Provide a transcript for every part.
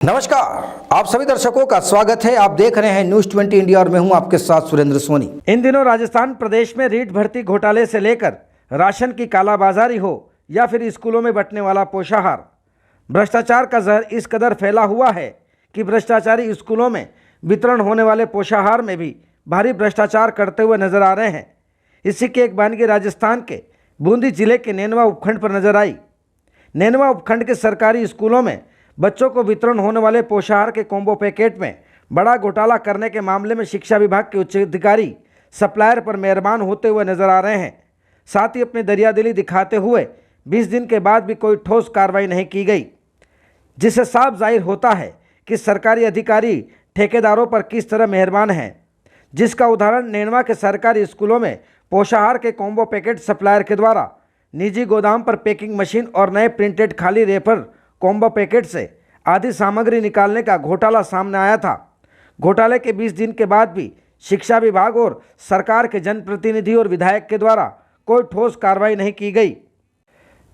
नमस्कार, आप सभी दर्शकों का स्वागत है। आप देख रहे हैं न्यूज़ 20 इंडिया और मैं हूं आपके साथ सुरेंद्र सोनी। इन दिनों राजस्थान प्रदेश में रीट भर्ती घोटाले से लेकर राशन की कालाबाजारी हो या फिर स्कूलों में बंटने वाला पोषाहार, भ्रष्टाचार का जहर इस कदर फैला हुआ है कि भ्रष्टाचारी स्कूलों में वितरण होने वाले पोषाहार में भी भारी भ्रष्टाचार करते हुए नजर आ रहे हैं। इसी की एक बानगी राजस्थान के बूंदी जिले के नेनवा उपखंड पर नजर आई। नेनवा उपखंड के सरकारी स्कूलों में बच्चों को वितरण होने वाले पोषाहार के कॉम्बो पैकेट में बड़ा घोटाला करने के मामले में शिक्षा विभाग के उच्च अधिकारी सप्लायर पर मेहरबान होते हुए नजर आ रहे हैं। साथ ही अपनी दरियादिली दिखाते हुए 20 दिन के बाद भी कोई ठोस कार्रवाई नहीं की गई, जिससे साफ जाहिर होता है कि सरकारी अधिकारी ठेकेदारों पर किस तरह मेहरबान हैं। जिसका उदाहरण नेनवा के सरकारी स्कूलों में पोषाहार के कॉम्बो पैकेट सप्लायर के द्वारा निजी गोदाम पर पैकिंग मशीन और नए प्रिंटेड खाली रेपर कॉम्बो पैकेट से आधी सामग्री निकालने का घोटाला सामने आया था। घोटाले के 20 दिन के बाद भी शिक्षा विभाग और सरकार के जनप्रतिनिधि और विधायक के द्वारा कोई ठोस कार्रवाई नहीं की गई।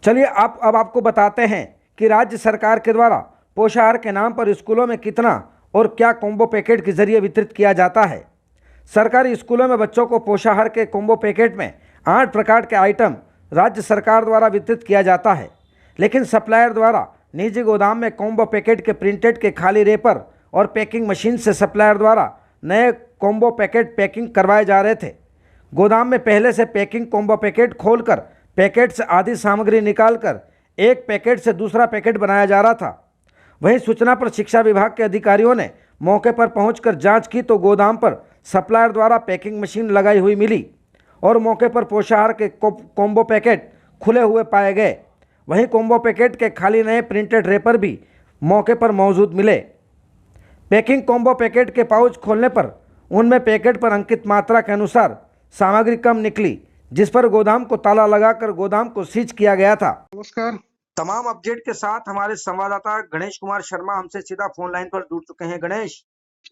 चलिए अब आपको बताते हैं कि राज्य सरकार के द्वारा पोषाहार के नाम पर स्कूलों में कितना और क्या कॉम्बो पैकेट के जरिए वितरित किया जाता है। सरकारी स्कूलों में बच्चों को पोषाहार के कॉम्बो पैकेट में 8 प्रकार के आइटम राज्य सरकार द्वारा वितरित किया जाता है, लेकिन सप्लायर द्वारा निजी गोदाम में कॉम्बो पैकेट के प्रिंटेड के खाली रेपर और पैकिंग मशीन से सप्लायर द्वारा नए कॉम्बो पैकेट पैकिंग करवाए जा रहे थे। गोदाम में पहले से पैकिंग कॉम्बो पैकेट खोलकर पैकेट से आधी सामग्री निकालकर एक पैकेट से दूसरा पैकेट बनाया जा रहा था। वहीं सूचना पर शिक्षा विभाग के अधिकारियों ने मौके पर पहुंचकर जांच की तो गोदाम पर सप्लायर द्वारा पैकिंग मशीन लगाई हुई मिली और मौके पर पोषाहार के कॉम्बो पैकेट खुले हुए पाए गए। वहीं कॉम्बो पैकेट के खाली नए प्रिंटेड रेपर भी मौके पर मौजूद मिले। पैकिंग कॉम्बो पैकेट के पाउच खोलने पर उनमें पैकेट पर अंकित मात्रा के अनुसार सामग्री कम निकली, जिस पर गोदाम को ताला लगाकर गोदाम को सीज किया गया था। नमस्कार। तमाम अपडेट के साथ हमारे संवाददाता गणेश कुमार शर्मा हमसे सीधा फोन लाइन पर जुड़ चुके हैं। गणेश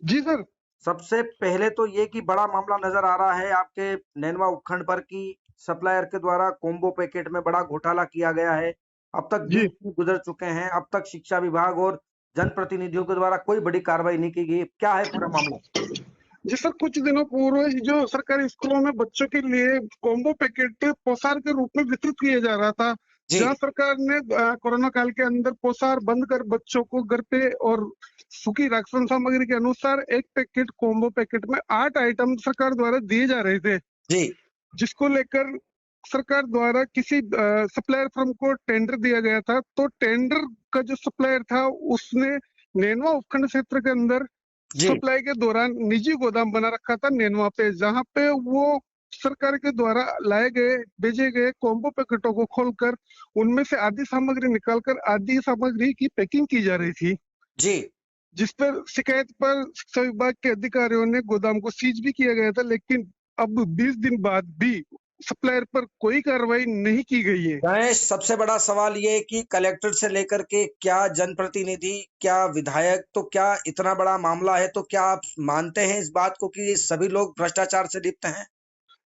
जी सर। सबसे पहले तो ये कि बड़ा मामला नजर आ रहा है आपके नैनवा उपखंड पर कि सप्लायर के द्वारा कॉम्बो पैकेट में बड़ा घोटाला किया गया है। अब तक 20 दिन गुजर चुके हैं, अब तक शिक्षा विभाग और जनप्रतिनिधियों के द्वारा कोई बड़ी कार्रवाई नहीं की गई। क्या है पूरा मामला? जी सर, कुछ दिनों पूर्व जो सरकारी स्कूलों में बच्चों के लिए कॉम्बो पैकेट पोषाहार के रूप में वितरित किया जा रहा था, जहां सरकार ने कोरोना काल के अंदर पोषाहार बंद कर बच्चों को घर पे और सूखी राशन सामग्री के अनुसार एक पैकेट कॉम्बो पैकेट में 8 आइटम सरकार द्वारा दिए जा रहे थे, जी, जिसको लेकर सरकार द्वारा किसी सप्लायर फर्म को टेंडर दिया गया था। तो टेंडर का जो सप्लायर था उसने नेनवा उपखंड क्षेत्र के अंदर सप्लाई के दौरान निजी गोदाम बना रखा था नेनवा पे, जहां पे वो सरकार के द्वारा लाए गए भेजे गए कॉम्बो पैकेटों को खोलकर उनमें से आधी सामग्री निकालकर आधी सामग्री की पैकिंग की जा रही थी, जी, जिस पर शिकायत पर शिक्षा विभाग के अधिकारियों ने गोदाम को सीज भी किया गया था। लेकिन अब 20 दिन बाद भी सप्लायर पर कोई कार्रवाई नहीं की गई है। गणेश, सबसे बड़ा सवाल ये है कि कलेक्टर से लेकर के क्या जनप्रतिनिधि, क्या विधायक, तो क्या इतना बड़ा मामला है तो क्या आप मानते हैं इस बात को कि सभी लोग भ्रष्टाचार से लिप्त हैं?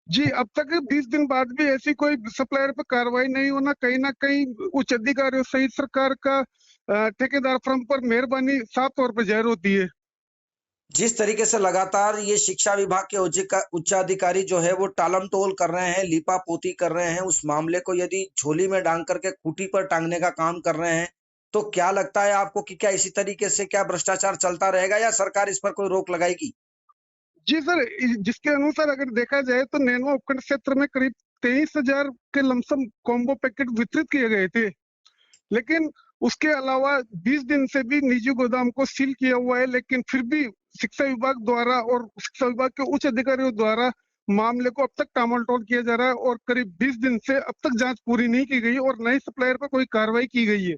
जी, अब तक 20 दिन बाद भी ऐसी कोई सप्लायर पर कार्रवाई नहीं होना कहीं ना कहीं उच्च अधिकारियों सहित सरकार का ठेकेदार फर्म पर मेहरबानी साफ तौर पर जाहिर होती है। जिस तरीके से लगातार ये शिक्षा विभाग के उच्चाधिकारी जो है वो टालम टोल कर रहे हैं, लीपा पोती कर रहे हैं, उस मामले को यदि झोली में डांग करके खूंटी पर टांगने का काम कर रहे हैं, तो क्या लगता है आपको कि क्या इसी तरीके से क्या भ्रष्टाचार चलता रहेगा या सरकार इस पर कोई रोक लगाएगी? जी सर, जिसके अनुसार अगर देखा जाए तो नेनवा उपखंड क्षेत्र में करीब 23,000 के लमसम कॉम्बो पैकेट वितरित किए गए थे, लेकिन उसके अलावा 20 दिन से भी निजी गोदाम को सील किया हुआ है। लेकिन फिर भी शिक्षा विभाग द्वारा और शिक्षा विभाग के उच्च अधिकारियों द्वारा मामले को अब तक टालमटोल किया जा रहा है और करीब 20 दिन से अब तक जांच पूरी नहीं की गई और नए सप्लायर पर कोई कार्रवाई की गई है।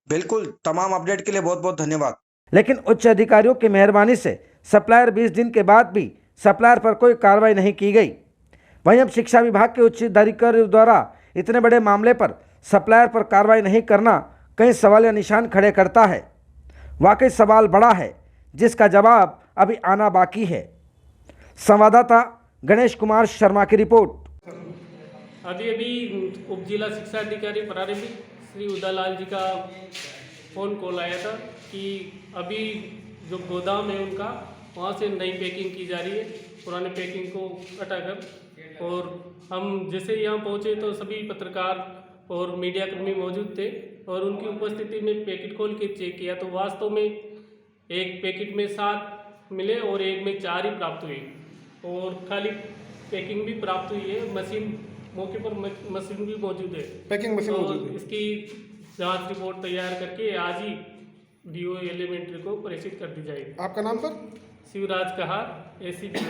बिल्कुल, तमाम अपडेट के लिए बहुत बहुत धन्यवाद। लेकिन उच्च अधिकारियों की मेहरबानी से सप्लायर 20 दिन के बाद भी सप्लायर पर कोई कार्रवाई नहीं की गई। वहीं अब शिक्षा विभाग के उच्च अधिकारियों द्वारा इतने बड़े मामले पर सप्लायर पर कार्रवाई नहीं करना कई सवाल या निशान खड़े करता है। वाकई सवाल बड़ा है जिसका जवाब अभी आना बाकी है। संवाददाता गणेश कुमार शर्मा की रिपोर्ट। अभी उप जिला शिक्षा अधिकारी प्रारंभिक श्री उदालाल जी का फ़ोन कॉल आया था कि अभी जो गोदाम है उनका वहाँ से नई पैकिंग की जा रही है, पुराने पैकिंग को हटाकर। और हम जैसे यहाँ पहुँचे तो सभी पत्रकार और मीडिया कर्मी मौजूद थे और उनकी उपस्थिति में पैकेट खोल के चेक किया तो वास्तव में एक पैकेट में 7 मिले और एक में 4 ही प्राप्त हुए और खाली पैकिंग भी प्राप्त हुई है। मशीन मौके पर मशीन भी मौजूद है, पैकिंग मशीन तो मौजूद है। इसकी जांच रिपोर्ट तैयार करके आज ही डीओ एलिमेंट्री को प्रेषित कर दी जाएगी। आपका नाम सर? शिवराज कहार, एसीपी।